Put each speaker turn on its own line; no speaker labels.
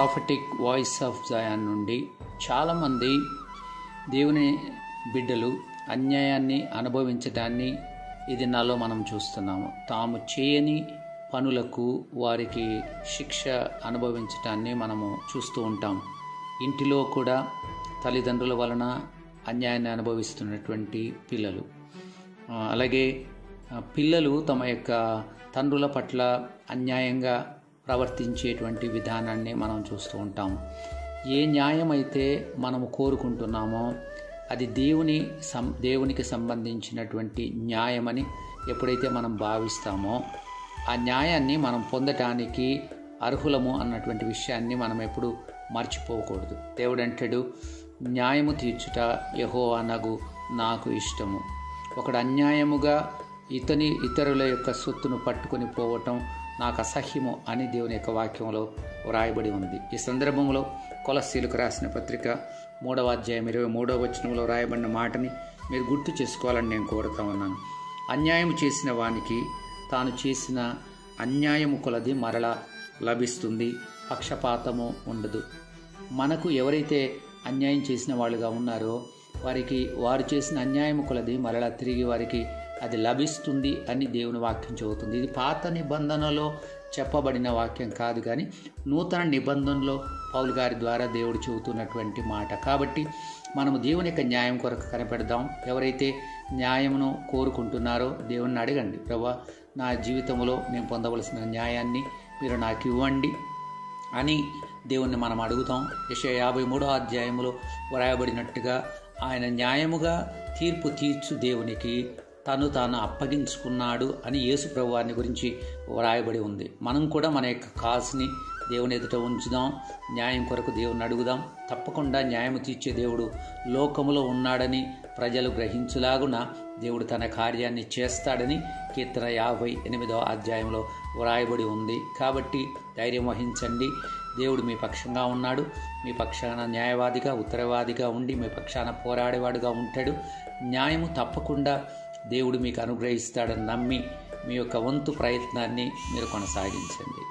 Prophetic voice of Zion నుండి చాలామంది దేవుని బిడ్డలు అన్యాయాన్ని అనుభవించడాన్ని ఈ దినాల్లో మనం చూస్తున్నాము. తాము చేయని పనులకు వారికి శిక్ష అనుభవించటాన్ని మనము చూస్తూ ఉంటాం. ఇంటిలో కూడా తల్లిదండ్రుల వలన అన్యాయాన్ని అనుభవిస్తున్నటువంటి పిల్లలు, అలాగే పిల్లలు తమ యొక్క తండ్రుల పట్ల అన్యాయంగా ప్రవర్తించేటువంటి విధానాన్ని మనం చూస్తూ ఉంటాం. ఏ న్యాయం అయితే మనము కోరుకుంటున్నామో అది దేవునికి సంబంధించినటువంటి న్యాయమని ఎప్పుడైతే మనం భావిస్తామో ఆ న్యాయాన్ని మనం పొందటానికి అర్హులము అన్నటువంటి విషయాన్ని మనం ఎప్పుడు మర్చిపోకూడదు. దేవుడు అంటాడు, న్యాయము తీర్చుట యెహోవానగు నాకు ఇష్టము. ఒకడు అన్యాయముగా ఇతరుల యొక్క సొత్తును పట్టుకొని పోవటం నాకు అసహ్యము అని దేవుని యొక్క వాక్యంలో వ్రాయబడి ఉంది. ఈ సందర్భంలో కొలస్సీలకు రాసిన పత్రిక 3వ అధ్యాయం 23వ వచనంలో రాయబడిన మాటని మీరు గుర్తు చేసుకోవాలని నేను కోరుతా ఉన్నాను. అన్యాయం చేసిన వానికి తాను చేసిన అన్యాయము కొలది మరల లభిస్తుంది, పక్షపాతము ఉండదు. మనకు ఎవరైతే అన్యాయం చేసిన వాళ్ళుగా ఉన్నారో వారు చేసిన అన్యాయము కొలది మరలా తిరిగి వారికి అది లభిస్తుంది అని దేవుని వాక్యం చెబుతుంది. ఇది పాత నిబంధనలో చెప్పబడిన వాక్యం కాదు, కానీ నూతన నిబంధనలో పౌలు గారి ద్వారా దేవుడు చెబుతున్నటువంటి మాట. కాబట్టి మనము దేవుని యొక్క న్యాయం కొరకు కనిపెడదాం. ఎవరైతే న్యాయమును కోరుకుంటున్నారో దేవుణ్ణి అడగండి, ప్రభువా నా జీవితంలో నేను పొందవలసిన న్యాయాన్ని మీరు నాకు ఇవ్వండి అని దేవుణ్ణి మనం అడుగుతాం. యెషయా 53వ అధ్యాయంలో వ్రాయబడినట్టుగా ఆయన న్యాయముగా తీర్పు తీర్చు దేవునికి తాను అప్పగించుకున్నాడు అని యేసు ప్రభువారిని గురించి వ్రాయబడి ఉంది. మనం కూడా మన యొక్క కాసుని దేవుని ఎదుట ఉంచుదాం, న్యాయం కొరకు దేవుని అడుగుదాం. తప్పకుండా న్యాయం తీర్చే దేవుడు లోకములో ఉన్నాడని ప్రజలు గ్రహించులాగున దేవుడు తన కార్యాన్ని చేస్తాడని కీర్తన 58వ అధ్యాయంలో వ్రాయబడి ఉంది. కాబట్టి ధైర్యం వహించండి. దేవుడు మీ పక్షంగా ఉన్నాడు. మీ పక్షాన న్యాయవాదిగా, ఉత్తరవాదిగా ఉండి మీ పక్షాన పోరాడేవాడుగా ఉంటాడు. న్యాయము తప్పకుండా దేవుడు మీకు అనుగ్రహిస్తాడని నమ్మి మీ యొక్క వంతు ప్రయత్నాన్ని మీరు కొనసాగించండి.